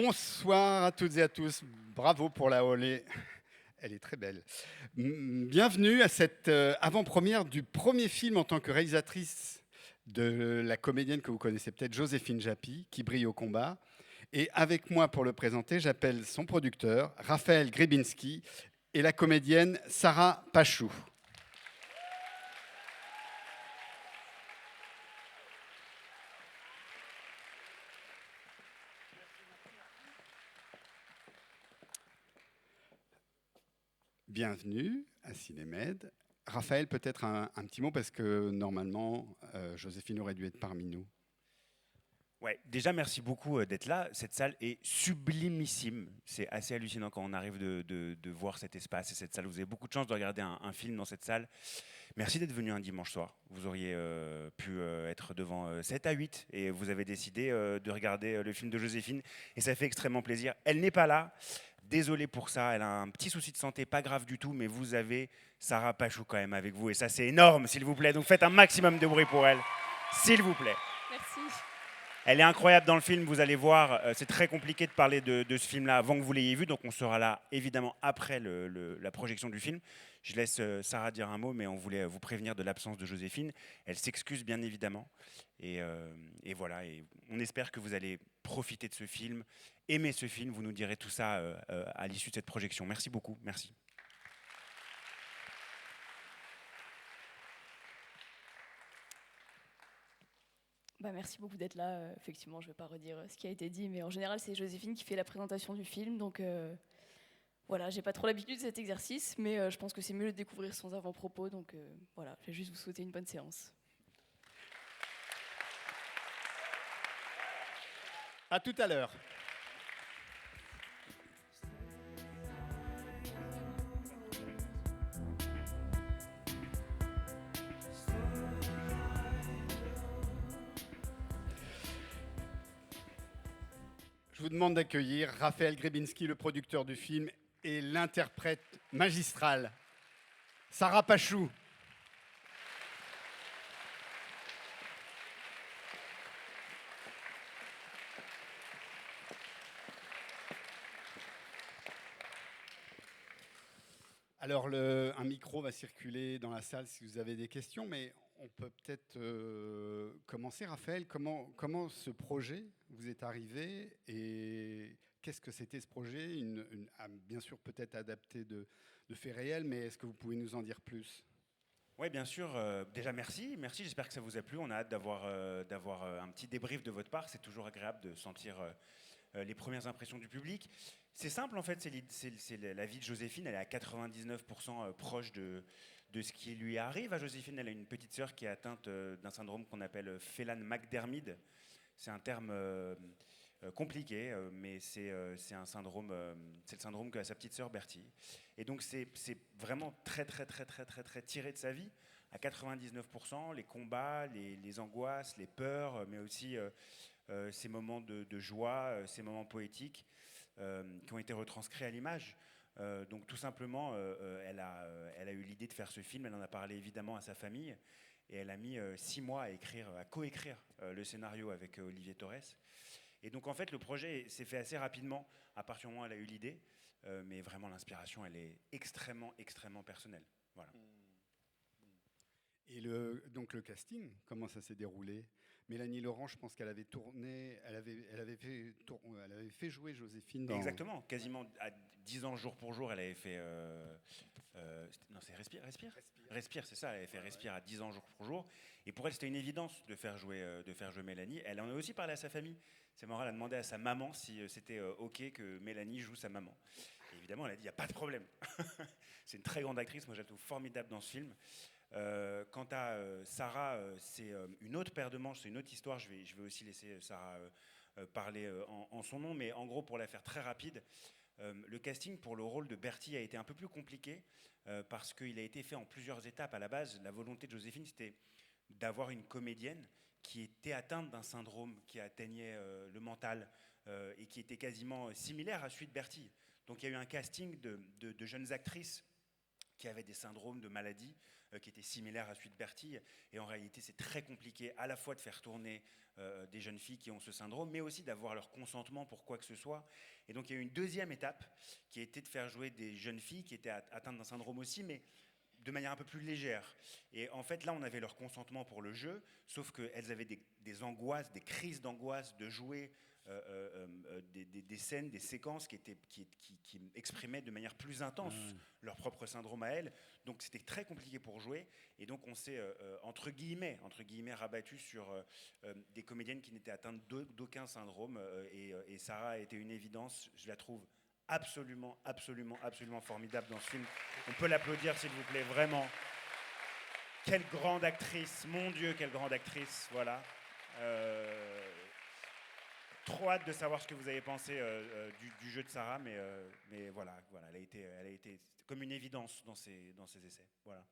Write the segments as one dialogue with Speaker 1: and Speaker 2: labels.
Speaker 1: Bonsoir à toutes et à tous. Bravo pour la holée. Elle est très belle. Bienvenue à cette avant-première du premier film en tant que réalisatrice de la comédienne que vous connaissez peut-être, Joséphine Japy, qui brille au combat. Et avec moi pour le présenter, j'appelle son producteur, Raphaël Grebinski, et la comédienne Sarah Pachou. Bienvenue à Cinémed. Raphaël, peut-être un petit mot parce que normalement, Joséphine aurait dû être parmi nous.
Speaker 2: Ouais, déjà merci beaucoup d'être là. Cette salle est sublimissime. C'est assez hallucinant quand on arrive de voir cet espace et cette salle. Vous avez beaucoup de chance de regarder un film dans cette salle. Merci d'être venu un dimanche soir. Vous auriez pu être devant 7 à 8 et vous avez décidé de regarder le film de Joséphine et ça fait extrêmement plaisir. Elle n'est pas là. Désolé pour ça, elle a un petit souci de santé, pas grave du tout, mais vous avez Sarah Pachou quand même avec vous et ça c'est énorme, s'il vous plaît. Donc faites un maximum de bruit pour elle, s'il vous plaît.
Speaker 3: Merci.
Speaker 2: Elle est incroyable dans le film, vous allez voir. C'est très compliqué de parler de ce film-là avant que vous l'ayez vu, donc on sera là évidemment après la projection du film. Je laisse Sarah dire un mot, mais on voulait vous prévenir de l'absence de Joséphine. Elle s'excuse bien évidemment. Et voilà, et on espère que vous allez profiter de ce film, aimer ce film. Vous nous direz tout ça à l'issue de cette projection. Merci beaucoup, merci.
Speaker 3: Merci beaucoup d'être là. Effectivement, je ne vais pas redire ce qui a été dit, mais en général, c'est Joséphine qui fait la présentation du film. Donc voilà, j'ai pas trop l'habitude de cet exercice, mais je pense que c'est mieux de le découvrir sans avant-propos. Donc voilà, je vais juste vous souhaiter une bonne séance.
Speaker 1: À tout à l'heure. Je vous demande d'accueillir Raphaël Grebinski, le producteur du film, et l'interprète magistrale, Sarah Pachou. Alors, un micro va circuler dans la salle si vous avez des questions, mais on peut peut-être commencer. Raphaël, comment ce projet vous est arrivé et qu'est-ce que c'était ce projet bien sûr, peut-être adapté de faits réels, mais est-ce que vous pouvez nous en dire plus?
Speaker 2: Oui, bien sûr. Déjà, merci. Merci, j'espère que ça vous a plu. On a hâte d'avoir un petit débrief de votre part. C'est toujours agréable de sentir les premières impressions du public. C'est simple, en fait, c'est la vie de Joséphine. Elle est à 99% proche de ce qui lui arrive à Joséphine. Elle a une petite sœur qui est atteinte d'un syndrome qu'on appelle Phelan-McDermid. C'est un terme compliqué, mais c'est un syndrome, c'est le syndrome qu'a sa petite sœur Bertie. Et donc c'est vraiment très tiré de sa vie à 99%, les combats, les angoisses, les peurs, mais aussi ces moments de joie, ces moments poétiques qui ont été retranscrits à l'image. Donc tout simplement, elle a eu l'idée de faire ce film, elle en a parlé évidemment à sa famille, et elle a mis 6 mois à coécrire le scénario avec Olivier Torres. Et donc en fait le projet s'est fait assez rapidement à partir du moment où elle a eu l'idée, mais vraiment l'inspiration elle est extrêmement personnelle. Voilà.
Speaker 1: Et donc le casting, comment ça s'est déroulé? Mélanie Laurent, je pense qu'elle avait tourné, elle avait fait jouer Joséphine dans...
Speaker 2: Exactement, quasiment à 10 ans jour pour jour, elle avait fait... non, c'est Respire, c'est ça, elle avait fait Respire à 10 ans jour pour jour. Et pour elle, c'était une évidence de faire jouer Mélanie. Elle en a aussi parlé à sa famille. C'est marrant, elle a demandé à sa maman si c'était OK que Mélanie joue sa maman. Et évidemment, elle a dit, il n'y a pas de problème. C'est une très grande actrice, moi je la trouve formidable dans ce film. Quant à Sarah, c'est une autre paire de manches, c'est une autre histoire. Je vais aussi laisser Sarah parler en son nom, mais en gros, pour la faire très rapide, le casting pour le rôle de Bertie a été un peu plus compliqué parce qu'il a été fait en plusieurs étapes. À la base, la volonté de Joséphine, c'était d'avoir une comédienne qui était atteinte d'un syndrome qui atteignait le mental et qui était quasiment similaire à celui de Bertie. Donc il y a eu un casting de jeunes actrices qui avaient des syndromes de maladies qui étaient similaires à celui de Bertille. Et en réalité, c'est très compliqué à la fois de faire tourner des jeunes filles qui ont ce syndrome, mais aussi d'avoir leur consentement pour quoi que ce soit. Et donc il y a eu une deuxième étape qui a été de faire jouer des jeunes filles qui étaient atteintes d'un syndrome aussi, mais de manière un peu plus légère. Et en fait, là, on avait leur consentement pour le jeu, sauf qu'elles avaient des angoisses, des crises d'angoisse de jouer des scènes, des séquences qui exprimaient de manière plus intense leur propre syndrome à elles. Donc c'était très compliqué pour jouer. Et donc on s'est, entre guillemets, rabattu sur des comédiennes qui n'étaient atteintes d'aucun syndrome. Et Sarah a été une évidence, je la trouve absolument formidable dans ce film. On peut l'applaudir, s'il vous plaît, vraiment. Quelle grande actrice, mon Dieu, quelle grande actrice, voilà. Trop hâte de savoir ce que vous avez pensé du jeu de Sarah, mais voilà, elle a été comme une évidence dans ses essais. Voilà.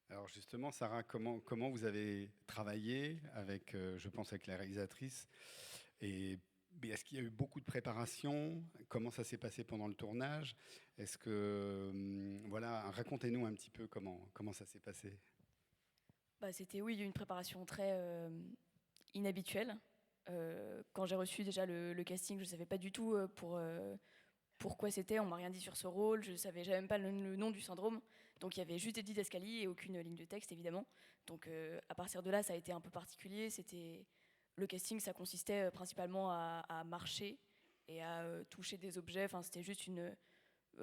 Speaker 1: Alors justement, Sarah, comment vous avez travaillé avec, je pense, avec la réalisatrice, et est-ce qu'il y a eu beaucoup de préparation? Comment ça s'est passé pendant le tournage? Est-ce que, voilà, racontez-nous un petit peu comment ça s'est passé.
Speaker 3: C'était, oui, une préparation très inhabituelle. Quand j'ai reçu déjà le casting, je ne savais pas du tout pourquoi c'était. On m'a rien dit sur ce rôle. Je ne savais même pas le nom du syndrome. Donc il y avait juste des didascalies et aucune ligne de texte, évidemment. Donc à partir de là, ça a été un peu particulier. Le casting, ça consistait principalement à marcher et à toucher des objets. Enfin, c'était juste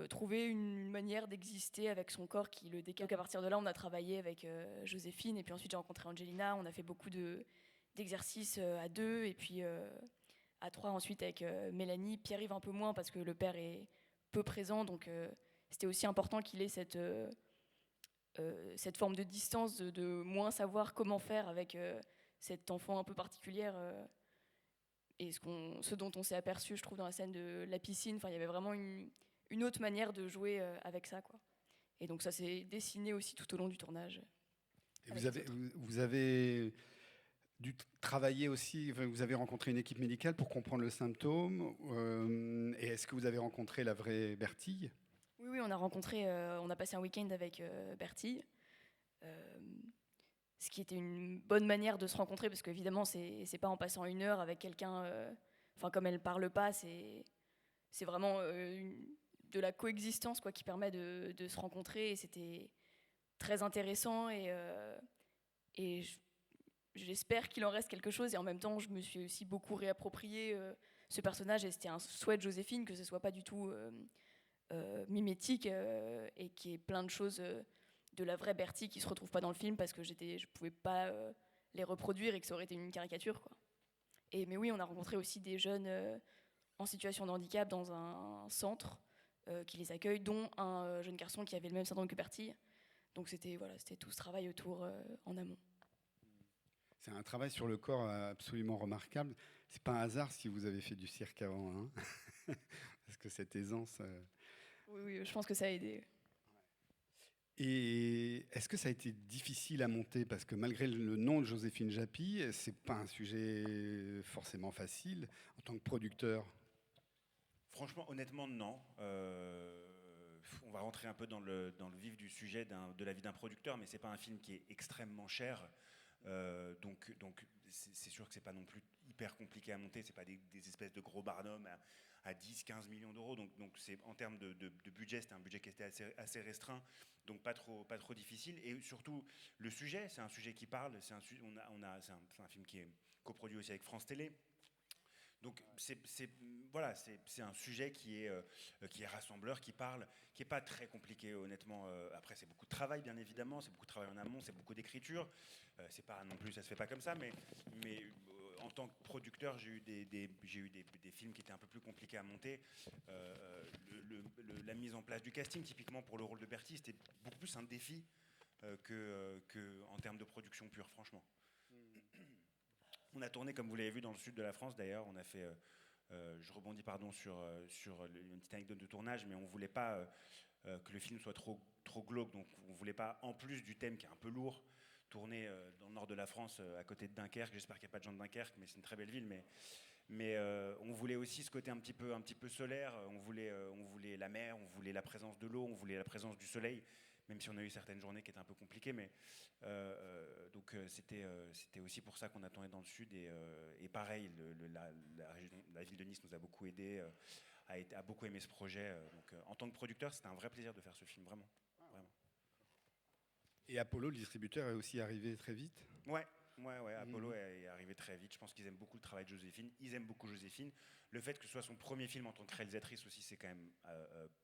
Speaker 3: trouver une manière d'exister avec son corps qui le décale. Donc à partir de là, on a travaillé avec Joséphine, et puis ensuite j'ai rencontré Angelina. On a fait beaucoup d'exercices à deux, et puis à trois ensuite avec Mélanie. Pierre-Yves un peu moins parce que le père est peu présent, donc c'était aussi important qu'il ait cette forme de distance, de moins savoir comment faire avec cet enfant un peu particulière. Et ce dont on s'est aperçu, je trouve, dans la scène de la piscine, il y avait vraiment une autre manière de jouer avec ça, quoi. Et donc ça s'est dessiné aussi tout au long du tournage.
Speaker 1: Et vous avez dû travailler aussi, vous avez rencontré une équipe médicale pour comprendre le symptôme, et est-ce que vous avez rencontré la vraie Bertille?
Speaker 3: Oui, on a passé un week-end avec Bertille, ce qui était une bonne manière de se rencontrer, parce qu'évidemment, c'est pas en passant 1 heure avec quelqu'un, comme elle parle pas, c'est vraiment de la coexistence, quoi, qui permet de se rencontrer, et c'était très intéressant, et j'espère qu'il en reste quelque chose, et en même temps, je me suis aussi beaucoup réapproprié ce personnage, et c'était un souhait de Joséphine que ce soit pas du tout mimétique, et qu'il y ait plein de choses de la vraie Bertie qui se retrouvent pas dans le film, parce que je pouvais pas les reproduire et que ça aurait été une caricature, quoi. Mais oui, on a rencontré aussi des jeunes en situation de handicap dans un centre qui les accueille, dont un jeune garçon qui avait le même syndrome que Bertille. Donc c'était tout ce travail autour en amont.
Speaker 1: C'est un travail sur le corps absolument remarquable. C'est pas un hasard si vous avez fait du cirque avant, hein. Parce que cette aisance.
Speaker 3: Oui, je pense que ça a aidé.
Speaker 1: Et est-ce que ça a été difficile à monter? Parce que malgré le nom de Joséphine Japy, c'est pas un sujet forcément facile en tant que producteur.
Speaker 2: Franchement, honnêtement, non. On va rentrer un peu dans le vif du sujet de la vie d'un producteur, mais c'est pas un film qui est extrêmement cher. Donc c'est sûr que c'est pas non plus hyper compliqué à monter. C'est pas des espèces de gros barnums à 10-15 millions d'euros. Donc c'est, en termes de budget, c'était un budget qui était assez restreint, donc pas trop difficile. Et surtout, le sujet, c'est un sujet qui parle. C'est un film qui est coproduit aussi avec France Télé. Donc c'est un sujet qui est rassembleur, qui parle, qui est pas très compliqué, honnêtement. Après, c'est beaucoup de travail, bien évidemment, c'est beaucoup de travail en amont, c'est beaucoup d'écriture. C'est pas non plus, ça se fait pas comme ça, mais en tant que producteur, j'ai eu des films qui étaient un peu plus compliqués à monter. La mise en place du casting, typiquement pour le rôle de Bertie, c'était beaucoup plus un défi que en termes de production pure, franchement. On a tourné, comme vous l'avez vu, dans le sud de la France, d'ailleurs. On a fait, je rebondis sur une petite anecdote de tournage, mais on ne voulait pas que le film soit trop glauque. Donc on ne voulait pas, en plus du thème qui est un peu lourd, tourner dans le nord de la France, à côté de Dunkerque. J'espère qu'il n'y a pas de gens de Dunkerque, mais c'est une très belle ville. Mais on voulait aussi ce côté un petit peu solaire. On voulait la mer, on voulait la présence de l'eau, on voulait la présence du soleil. même si on a eu certaines journées qui étaient un peu compliquées, mais donc c'était aussi pour ça qu'on a tourné dans le sud, et pareil, la ville de Nice nous a beaucoup aidé, a beaucoup aimé ce projet, donc en tant que producteur, c'était un vrai plaisir de faire ce film, vraiment, vraiment.
Speaker 1: Et Apollo, le distributeur, est aussi arrivé très vite.
Speaker 2: Ouais. Apollo est arrivé très vite. Je pense qu'ils aiment beaucoup le travail de Joséphine. Ils aiment beaucoup Joséphine. Le fait que ce soit son premier film en tant que réalisatrice aussi, c'est quand même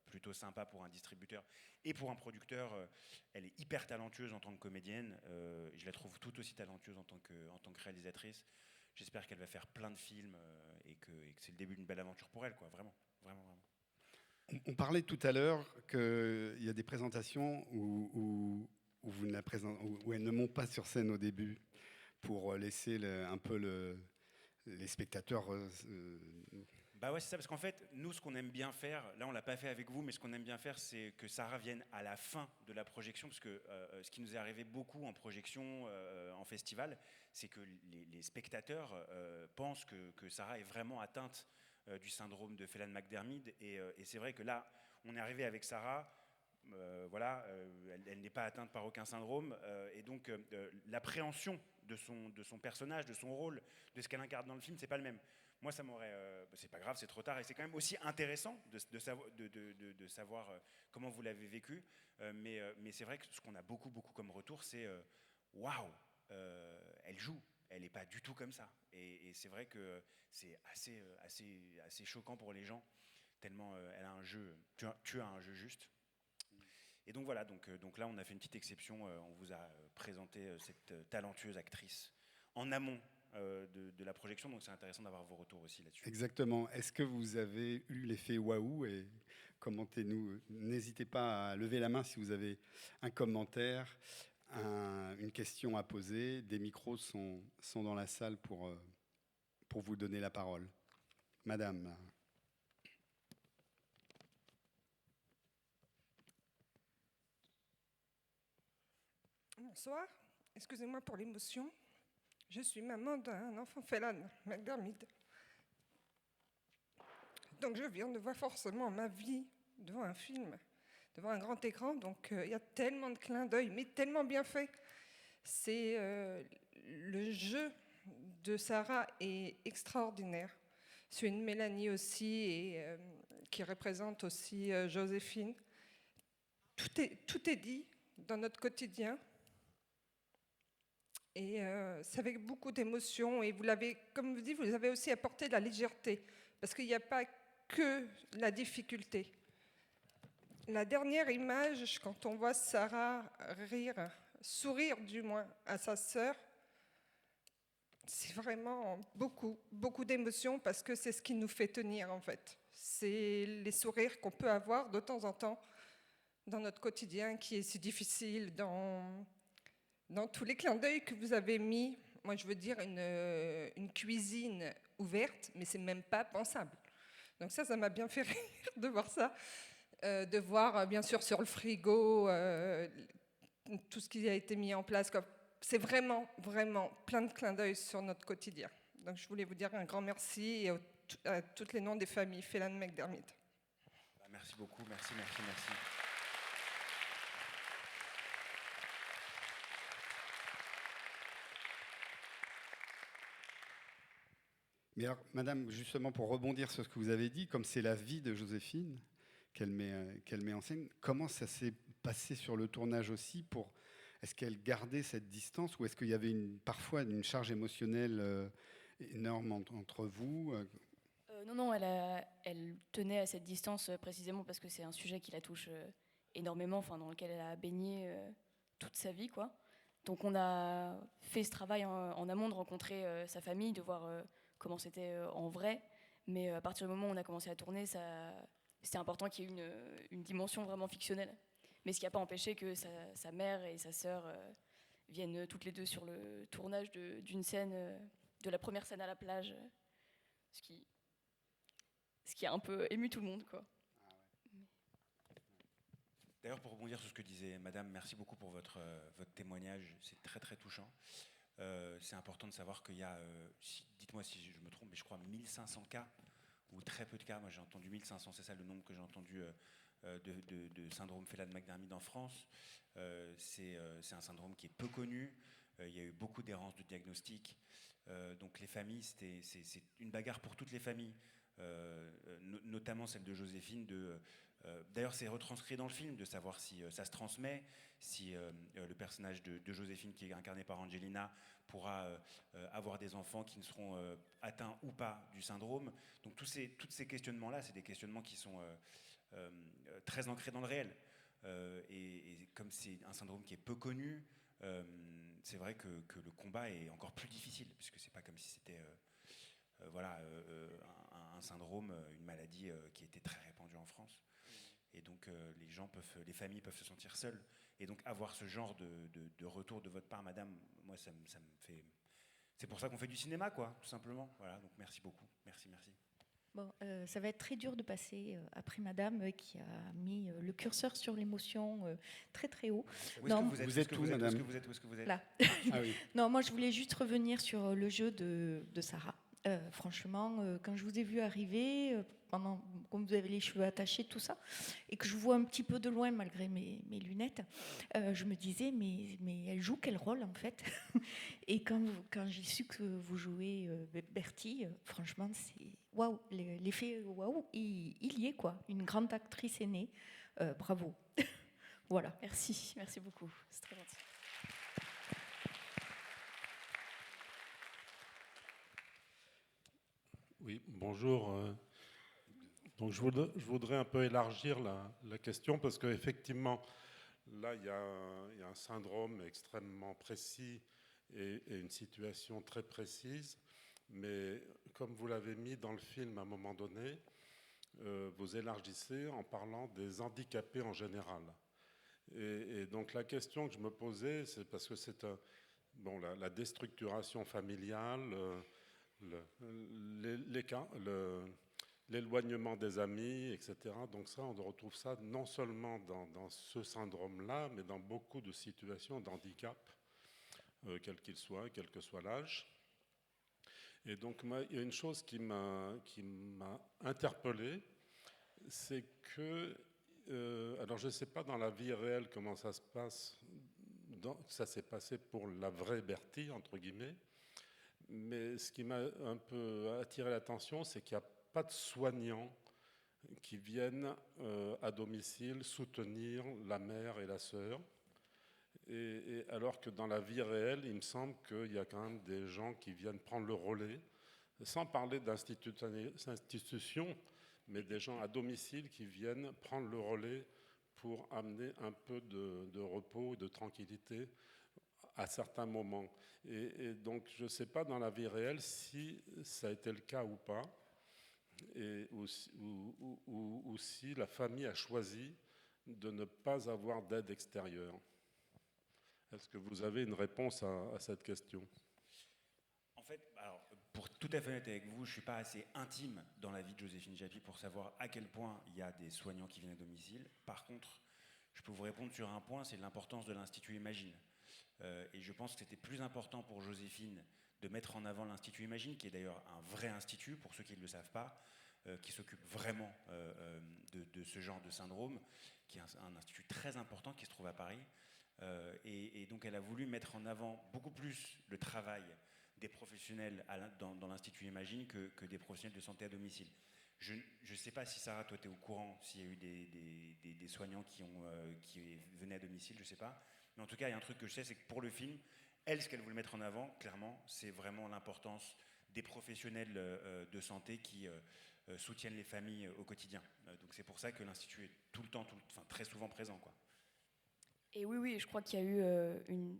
Speaker 2: plutôt sympa pour un distributeur et pour un producteur. Elle est hyper talentueuse en tant que comédienne. Je la trouve tout aussi talentueuse en tant que réalisatrice. J'espère qu'elle va faire plein de films et que c'est le début d'une belle aventure pour elle, quoi. Vraiment, vraiment, vraiment.
Speaker 1: On parlait tout à l'heure qu'il y a des présentations où elles ne montent pas sur scène au début pour laisser un peu les spectateurs.
Speaker 2: Bah ouais, c'est ça, parce qu'en fait, nous, ce qu'on aime bien faire, là on l'a pas fait avec vous, mais ce qu'on aime bien faire, c'est que Sarah vienne à la fin de la projection, parce que ce qui nous est arrivé beaucoup en projection, en festival, c'est que les spectateurs pensent que Sarah est vraiment atteinte du syndrome de Phelan-McDermid, et c'est vrai que là, on est arrivé avec Sarah. Voilà, elle n'est pas atteinte par aucun syndrome, et donc l'appréhension de son personnage, de son rôle, de ce qu'elle incarne dans le film, c'est pas le même. Moi, ça m'aurait, c'est pas grave, c'est trop tard, et c'est quand même aussi intéressant de savoir comment vous l'avez vécu, mais c'est vrai que ce qu'on a beaucoup comme retour, c'est waouh, elle joue. Elle n'est pas du tout comme ça, et c'est vrai que c'est assez choquant pour les gens, tellement elle a un jeu. Tu as un jeu juste. Et donc voilà, donc là on a fait une petite exception, on vous a présenté cette talentueuse actrice en amont de la projection, donc c'est intéressant d'avoir vos retours aussi là-dessus.
Speaker 1: Exactement. Est-ce que vous avez eu l'effet waouh, et commentez-nous. N'hésitez pas à lever la main si vous avez un commentaire, une question à poser. Des micros sont dans la salle pour vous donner la parole. Madame.
Speaker 4: Bonsoir, excusez-moi pour l'émotion. Je suis maman d'un enfant Phelan-McDermid. Donc je viens de voir forcément ma vie devant un film, devant un grand écran. Donc il y a tellement de clins d'œil, mais tellement bien fait. C'est le jeu de Sarah est extraordinaire. C'est une Mélanie aussi, et qui représente aussi Joséphine. Tout est dit dans notre quotidien. Et c'est avec beaucoup d'émotion. Et vous l'avez, comme vous dites, vous avez aussi apporté de la légèreté. Parce qu'il n'y a pas que la difficulté. La dernière image, quand on voit Sarah rire, sourire du moins, à sa sœur, c'est vraiment beaucoup d'émotions, parce que c'est ce qui nous fait tenir, en fait. C'est les sourires qu'on peut avoir de temps en temps dans notre quotidien, qui est si difficile, dans tous les clins d'œil que vous avez mis. Moi, je veux dire une cuisine ouverte, mais c'est même pas pensable. Donc ça m'a bien fait rire de voir ça, de voir bien sûr sur le frigo tout ce qui a été mis en place. C'est vraiment plein de clins d'œil sur notre quotidien. Donc je voulais vous dire un grand merci, et à tous les noms des familles Phelan-McDermid.
Speaker 2: Merci beaucoup, merci.
Speaker 1: Mais alors, madame, justement, pour rebondir sur ce que vous avez dit, comme c'est la vie de Joséphine qu'elle met en scène, comment ça s'est passé sur le tournage aussi Est-ce qu'elle gardait cette distance, ou est-ce qu'il y avait parfois une charge émotionnelle énorme entre vous
Speaker 3: Non, elle tenait à cette distance précisément parce que c'est un sujet qui la touche énormément, dans lequel elle a baigné toute sa vie, quoi. Donc on a fait ce travail en amont, de rencontrer sa famille, de voir comment c'était en vrai. Mais à partir du moment où on a commencé à tourner, c'était important qu'il y ait une dimension vraiment fictionnelle. Mais ce qui n'a pas empêché que sa mère et sa sœur viennent toutes les deux sur le tournage d'une scène, de la première scène à la plage, ce qui a un peu ému tout le monde, quoi.
Speaker 2: D'ailleurs, pour rebondir sur ce que disait Madame, merci beaucoup pour votre témoignage, c'est très touchant. C'est important de savoir qu'il y a, dites-moi si je me trompe, mais je crois 1500 cas, ou très peu de cas. Moi j'ai entendu 1500, c'est ça le nombre que j'ai entendu de syndrome Phelan-McDermid en France. C'est un syndrome qui est peu connu. Il y a eu beaucoup d'errances de diagnostic. Donc les familles, c'est une bagarre pour toutes les familles, notamment celle de Joséphine. D'ailleurs, c'est retranscrit dans le film de savoir si ça se transmet, si le personnage de Joséphine, qui est incarné par Angelina, pourra avoir des enfants qui ne seront atteints ou pas du syndrome. Donc tous ces questionnements-là, c'est des questionnements qui sont très ancrés dans le réel. Et comme c'est un syndrome qui est peu connu, c'est vrai que le combat est encore plus difficile, puisque c'est pas comme si c'était un syndrome, une maladie qui était très répandue en France. Et donc les familles peuvent se sentir seules. Et donc avoir ce genre de retour de votre part, madame, moi ça me fait... C'est pour ça qu'on fait du cinéma, quoi, tout simplement. Voilà, donc merci beaucoup. Merci.
Speaker 5: Bon, ça va être très dur de passer après madame qui a mis le curseur sur l'émotion très très haut.
Speaker 2: Où est-ce que vous êtes
Speaker 5: Là.
Speaker 1: Ah oui.
Speaker 5: Non, moi je voulais juste revenir sur le jeu de Sarah. Franchement, quand je vous ai vu arriver, quand vous avez les cheveux attachés, tout ça, et que je vous vois un petit peu de loin malgré mes lunettes, je me disais, mais elle joue quel rôle en fait? Et quand j'ai su que vous jouez Bertie, franchement, c'est waouh, l'effet waouh, il y est quoi. Une grande actrice aînée, bravo. Voilà.
Speaker 3: Merci beaucoup, c'est très gentil.
Speaker 6: Oui, bonjour. Donc je voudrais un peu élargir la question parce qu'effectivement, là, il y a un syndrome extrêmement précis et une situation très précise. Mais comme vous l'avez mis dans le film à un moment donné, vous élargissez en parlant des handicapés en général. Et donc la question que je me posais, c'est parce que c'est la déstructuration familiale, l'éloignement des amis, etc. Donc ça, on retrouve ça non seulement dans ce syndrome-là, mais dans beaucoup de situations d'handicap, quel qu'il soit, quel que soit l'âge. Et donc, il y a une chose qui m'a interpellé, c'est que, alors je ne sais pas dans la vie réelle comment ça se passe, ça s'est passé pour la vraie Bertie, entre guillemets, mais ce qui m'a un peu attiré l'attention, c'est qu'il n'y a pas de soignants qui viennent à domicile soutenir la mère et la sœur. Et alors que dans la vie réelle, il me semble qu'il y a quand même des gens qui viennent prendre le relais, sans parler d'institutions, mais des gens à domicile qui viennent prendre le relais pour amener un peu de repos et de tranquillité à certains moments. Et donc, je ne sais pas dans la vie réelle si ça a été le cas ou pas, ou si la famille a choisi de ne pas avoir d'aide extérieure. Est-ce que vous avez une réponse à cette question?
Speaker 2: En fait, alors, pour tout à fait honnête avec vous, je ne suis pas assez intime dans la vie de Joséphine Japy pour savoir à quel point il y a des soignants qui viennent à domicile. Par contre, je peux vous répondre sur un point, c'est l'importance de l'Institut Imagine. Et je pense que c'était plus important pour Joséphine de mettre en avant l'Institut Imagine, qui est d'ailleurs un vrai institut, pour ceux qui ne le savent pas, qui s'occupe vraiment de ce genre de syndrome, qui est un institut très important qui se trouve à Paris. Et donc elle a voulu mettre en avant beaucoup plus le travail des professionnels dans l'Institut Imagine que des professionnels de santé à domicile. Je ne sais pas si Sarah, toi tu es au courant, s'il y a eu des soignants qui venaient à domicile, je ne sais pas. Mais en tout cas, il y a un truc que je sais, c'est que pour le film, elle, ce qu'elle voulait mettre en avant, clairement, c'est vraiment l'importance des professionnels de santé qui soutiennent les familles au quotidien. Donc c'est pour ça que l'Institut est tout le temps, très souvent présent, quoi.
Speaker 3: Et oui, je crois qu'il y a eu une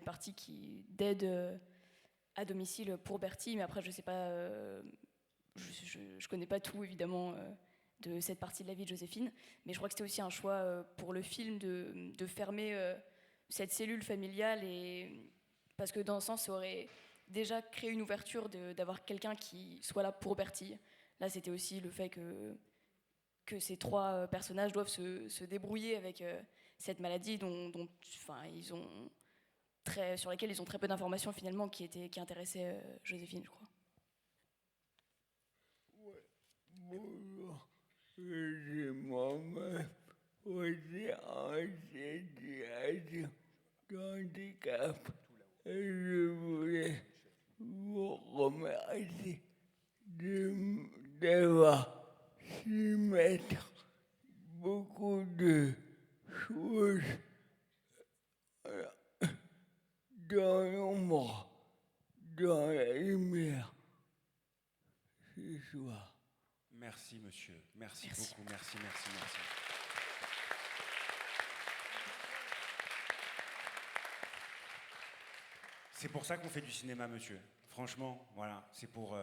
Speaker 3: partie d'aide à domicile pour Bertie, mais après je sais pas, je connais pas tout évidemment de cette partie de la vie de Joséphine, mais je crois que c'était aussi un choix pour le film de fermer cette cellule familiale, et parce que dans un sens ça aurait déjà créé une ouverture d'avoir quelqu'un qui soit là pour Bertie. Là c'était aussi le fait que ces trois personnages doivent se débrouiller avec cette maladie sur laquelle ils ont très peu d'informations finalement, qui intéressaient Joséphine, je crois.
Speaker 7: Ouais. je moi-même aussi en situation de handicap. Et je voulais vous remercier d'avoir su mettre beaucoup de choses dans l'ombre, dans la lumière ce soir.
Speaker 2: Merci, monsieur. Merci,
Speaker 3: Merci.
Speaker 2: beaucoup. Merci, merci, merci. C'est pour ça qu'on fait du cinéma, monsieur. Franchement, voilà, c'est pour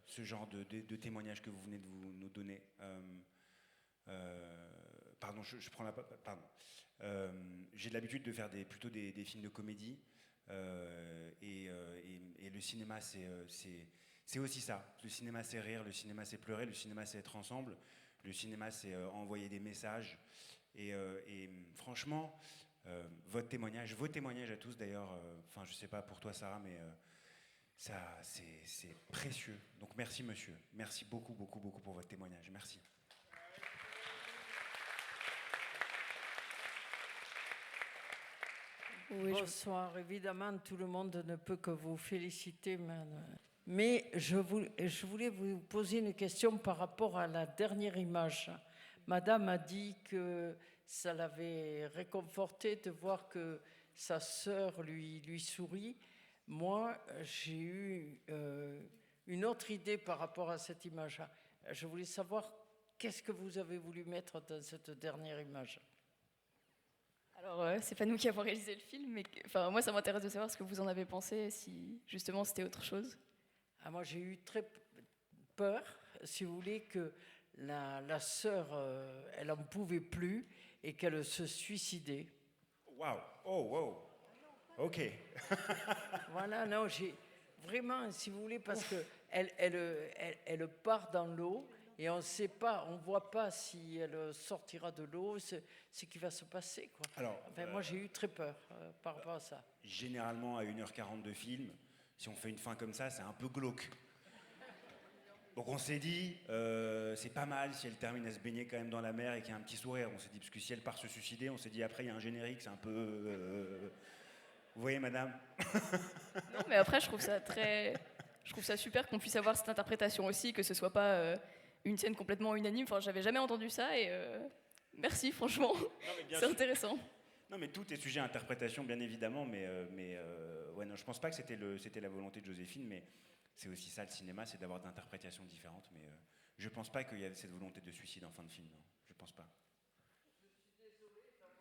Speaker 2: ce genre de témoignages que vous venez de nous donner. Pardon, je prends la... Pardon. J'ai l'habitude de faire plutôt des films de comédie. Et le cinéma, c'est aussi ça. Le cinéma, c'est rire, le cinéma, c'est pleurer, le cinéma, c'est être ensemble. Le cinéma, c'est envoyer des messages. Et franchement, vos témoignages à tous d'ailleurs, enfin, je sais pas pour toi, Sarah, mais ça, c'est précieux. Donc merci, monsieur. Merci beaucoup, beaucoup, beaucoup pour votre témoignage. Merci.
Speaker 3: Oui,
Speaker 8: Bonsoir. Évidemment, tout le monde ne peut que vous féliciter, mais je voulais vous poser une question par rapport à la dernière image. Madame a dit que ça l'avait réconforté de voir que sa sœur lui sourit. Moi, j'ai eu une autre idée par rapport à cette image. Je voulais savoir qu'est-ce que vous avez voulu mettre dans cette dernière image.
Speaker 3: Alors, c'est pas nous qui avons réalisé le film, mais enfin, moi, ça m'intéresse de savoir ce que vous en avez pensé, si justement c'était autre chose.
Speaker 8: Ah, moi, j'ai eu très peur, si vous voulez, que la sœur, elle n'en pouvait plus et qu'elle se suicidait.
Speaker 2: Waouh! Oh, wow! Ok.
Speaker 8: Voilà, non, j'ai vraiment, si vous voulez, parce que elle part dans l'eau et on ne sait pas, on ne voit pas si elle sortira de l'eau, ce qui va se passer, quoi.
Speaker 2: Alors,
Speaker 8: enfin, moi, j'ai eu très peur par rapport à ça.
Speaker 2: Généralement, à 1h40 de film, si on fait une fin comme ça, c'est un peu glauque. Donc on s'est dit, c'est pas mal si elle termine à se baigner quand même dans la mer et qu'il y a un petit sourire. On s'est dit, parce que si elle part se suicider, on s'est dit, après, il y a un générique, c'est un peu... Vous voyez, madame?
Speaker 3: Non, mais après, je trouve ça super qu'on puisse avoir cette interprétation aussi, que ce soit pas une scène complètement unanime. Enfin, j'avais jamais entendu ça et merci, franchement, c'est intéressant.
Speaker 2: Non, mais tout est sujet à interprétation, bien évidemment, mais ouais, non, je pense pas que c'était la volonté de Joséphine, mais c'est aussi ça le cinéma, c'est d'avoir des interprétations différentes, mais je pense pas qu'il y avait cette volonté de suicide en fin de film, non, je pense pas.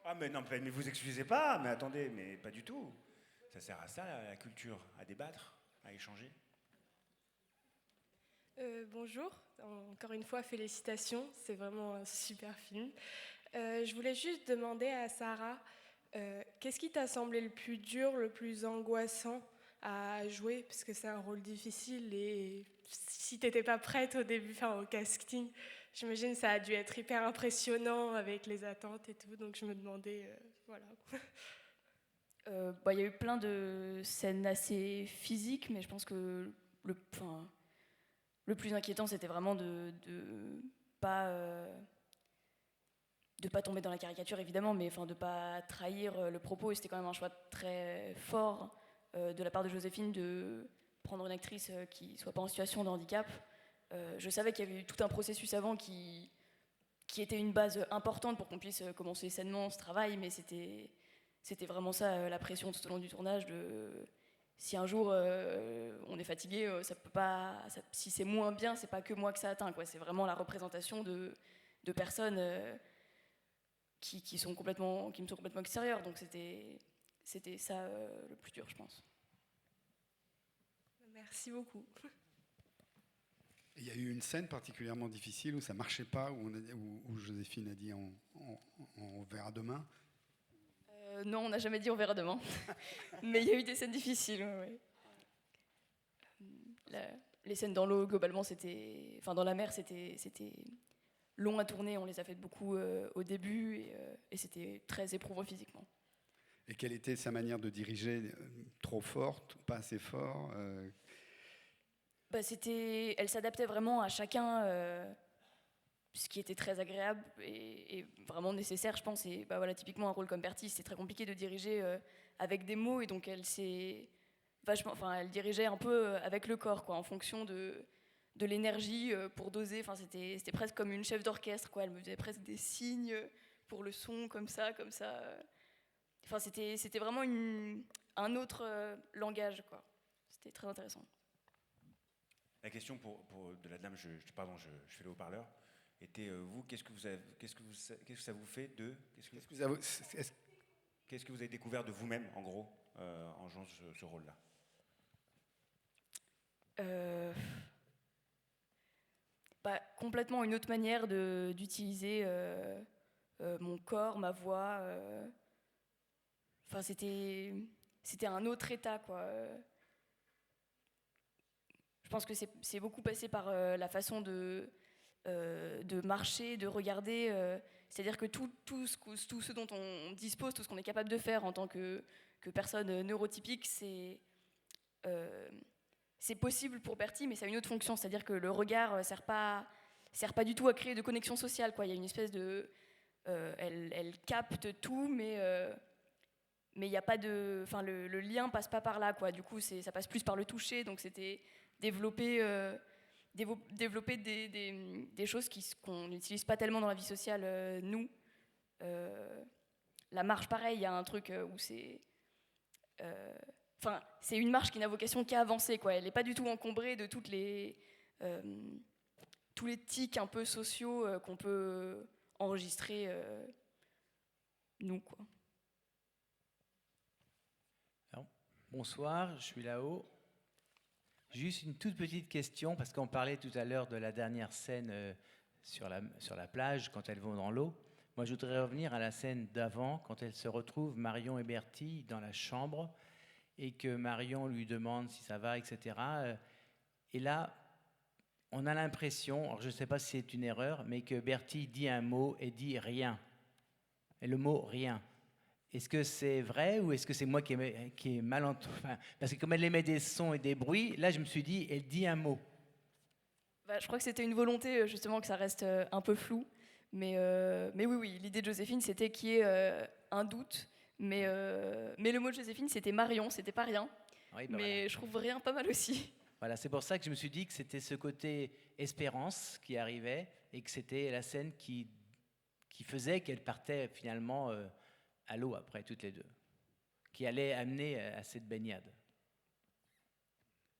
Speaker 2: Ah, mais non, mais vous excusez pas, mais attendez, mais pas du tout. Ça sert à ça, la culture, à débattre, à échanger.
Speaker 9: Bonjour, encore une fois félicitations, c'est vraiment un super film. Je voulais juste demander à Sarah, qu'est-ce qui t'a semblé le plus dur, le plus angoissant à jouer, parce que c'est un rôle difficile et si t'étais pas prête au début, enfin au casting, j'imagine que ça a dû être hyper impressionnant avec les attentes et tout, donc je me demandais, voilà.
Speaker 3: Il y a eu plein de scènes assez physiques, mais je pense que le plus inquiétant, c'était vraiment de pas tomber dans la caricature, évidemment, mais de pas trahir le propos. Et c'était quand même un choix très fort de la part de Joséphine de prendre une actrice qui soit pas en situation de handicap. Je savais qu'il y avait eu tout un processus avant qui était une base importante pour qu'on puisse commencer sainement ce travail, mais c'était vraiment ça, la pression tout au long du tournage si un jour on est fatigué, ça peut pas. Si c'est moins bien, c'est pas que moi que ça atteint, quoi. C'est vraiment la représentation de personnes qui me sont complètement extérieures. Donc c'était ça le plus dur, je pense.
Speaker 9: Merci beaucoup.
Speaker 1: Il y a eu une scène particulièrement difficile où ça marchait pas, où Joséphine a dit on verra demain.
Speaker 3: Non, on n'a jamais dit on verra demain. Mais il y a eu des scènes difficiles. Ouais. Les scènes dans l'eau, globalement, dans la mer, c'était long à tourner. On les a faites beaucoup au début et c'était très éprouvant physiquement.
Speaker 1: Et quelle était sa manière de diriger? Trop forte, pas assez fort?
Speaker 3: Elle s'adaptait vraiment à chacun. ce qui était très agréable et vraiment nécessaire, je pense. Et bah, voilà, typiquement, un rôle comme Bertie, c'est très compliqué de diriger avec des mots, et donc elle s'est vachement, enfin, elle dirigeait un peu avec le corps, quoi, en fonction de l'énergie pour doser. Enfin, c'était presque comme une chef d'orchestre, quoi. Elle me faisait presque des signes pour le son, comme ça, comme ça. Enfin, c'était vraiment un autre langage, quoi. C'était très intéressant.
Speaker 2: La question de la dame, pardon, je fais le haut-parleur, était vous, qu'est-ce que ça vous fait de, qu'est-ce que vous avez découvert de vous-même, en gros, en jouant ce rôle-là?
Speaker 3: Complètement une autre manière d'utiliser mon corps, ma voix. Enfin, c'était un autre état, quoi. Je pense que c'est beaucoup passé par la façon de marcher, de regarder. C'est-à-dire que tout ce dont on dispose, tout ce qu'on est capable de faire en tant que personne neurotypique, c'est possible pour Bertie, mais ça a une autre fonction. C'est-à-dire que le regard sert pas du tout à créer de connexion sociale, quoi. Il y a une espèce de... elle capte tout, mais il y a pas de... Enfin, le lien passe pas par là, quoi. Du coup, ça passe plus par le toucher. Donc c'était développer des choses qu'on n'utilise pas tellement dans la vie sociale, nous. La marche, pareil, il y a un truc où c'est... Enfin, c'est une marche qui n'a vocation qu'à avancer, quoi. Elle n'est pas du tout encombrée de tous les tics un peu sociaux qu'on peut enregistrer, nous, quoi.
Speaker 10: Alors, bonsoir, je suis là-haut. Juste une toute petite question, parce qu'on parlait tout à l'heure de la dernière scène sur la plage, quand elles vont dans l'eau. Moi, je voudrais revenir à la scène d'avant, quand elles se retrouvent, Marion et Bertie, dans la chambre, et que Marion lui demande si ça va, etc. Et là, on a l'impression, alors je ne sais pas si c'est une erreur, mais que Bertie dit un mot et dit rien. Et le mot rien. Est-ce que c'est vrai ou est-ce que c'est moi qui est mal entendu? Enfin, parce que comme elle émet des sons et des bruits, là je me suis dit, elle dit un mot.
Speaker 3: Bah, je crois que c'était une volonté justement que ça reste un peu flou. Mais oui, l'idée de Joséphine, c'était qu'il y ait un doute. Mais le mot de Joséphine, c'était Marion, c'était pas rien.
Speaker 10: Oui,
Speaker 3: mais
Speaker 10: voilà.
Speaker 3: Je trouve rien pas mal aussi.
Speaker 10: Voilà, c'est pour ça que je me suis dit que c'était ce côté espérance qui arrivait et que c'était la scène qui faisait qu'elle partait finalement à l'eau après, toutes les deux, qui allait amener à cette baignade.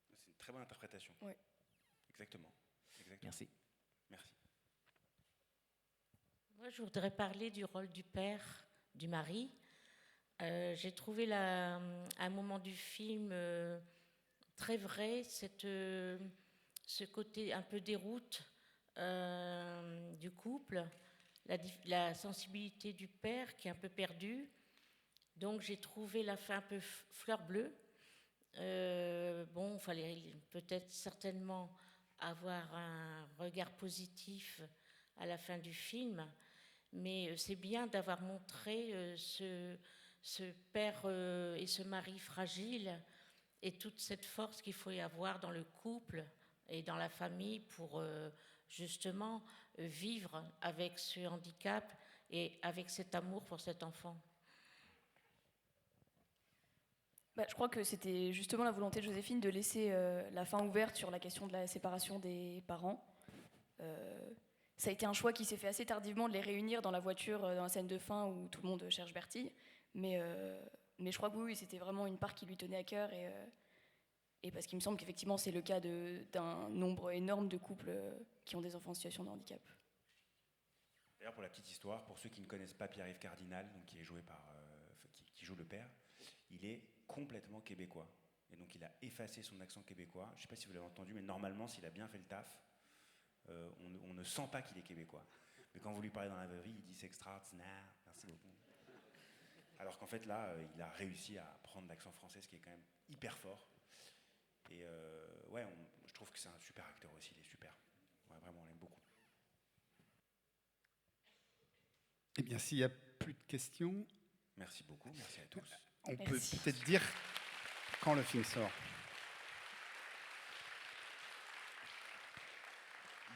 Speaker 2: C'est une très bonne interprétation.
Speaker 3: Oui.
Speaker 2: Exactement.
Speaker 10: Merci.
Speaker 2: Merci.
Speaker 11: Moi, je voudrais parler du rôle du père, du mari. J'ai trouvé un moment du film très vrai, ce côté un peu déroute du couple, la sensibilité du père qui est un peu perdue. Donc j'ai trouvé la fin un peu fleur bleue. Il fallait peut-être certainement avoir un regard positif à la fin du film, mais c'est bien d'avoir montré ce père et ce mari fragile et toute cette force qu'il faut y avoir dans le couple et dans la famille pour justement vivre avec ce handicap et avec cet amour pour cet enfant.
Speaker 3: Je crois que c'était justement la volonté de Joséphine de laisser la fin ouverte sur la question de la séparation des parents. Ça a été un choix qui s'est fait assez tardivement de les réunir dans la voiture, dans la scène de fin où tout le monde cherche Bertie. Mais je crois que oui, c'était vraiment une part qui lui tenait à cœur. Et parce qu'il me semble qu'effectivement, c'est le cas d'un nombre énorme de couples qui ont des enfants en situation de handicap.
Speaker 2: D'ailleurs, pour la petite histoire, pour ceux qui ne connaissent pas Pierre-Yves Cardinal, donc qui est joué qui joue le père, il est complètement québécois. Et donc il a effacé son accent québécois. Je ne sais pas si vous l'avez entendu, mais normalement, s'il a bien fait le taf, on ne sent pas qu'il est québécois. Mais quand vous lui parlez dans la vraie vie, il dit c'est extraordinaire, merci beaucoup. Alors qu'en fait là, il a réussi à prendre l'accent français, ce qui est quand même hyper fort. Et je trouve que c'est un super acteur aussi, il est super. Ouais, vraiment, on l'aime beaucoup.
Speaker 1: Eh bien, s'il n'y a plus de questions...
Speaker 2: Merci beaucoup, merci à tous.
Speaker 1: On peut peut-être dire quand le film sort.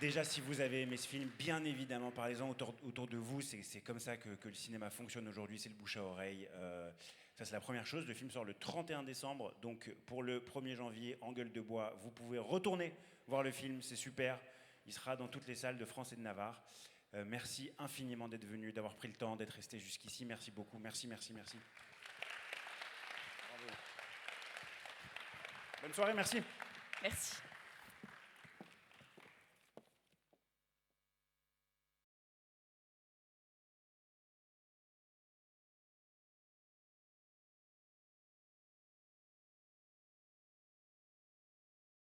Speaker 2: Déjà, si vous avez aimé ce film, bien évidemment, parlez-en autour de vous. C'est comme ça que le cinéma fonctionne aujourd'hui, c'est le bouche à oreille. Ça, c'est la première chose. Le film sort le 31 décembre. Donc, pour le 1er janvier, en gueule de bois, vous pouvez retourner voir le film. C'est super. Il sera dans toutes les salles de France et de Navarre. Merci infiniment d'être venu, d'avoir pris le temps, d'être resté jusqu'ici. Merci beaucoup. Merci. Bravo. Bonne soirée, merci.
Speaker 3: Merci.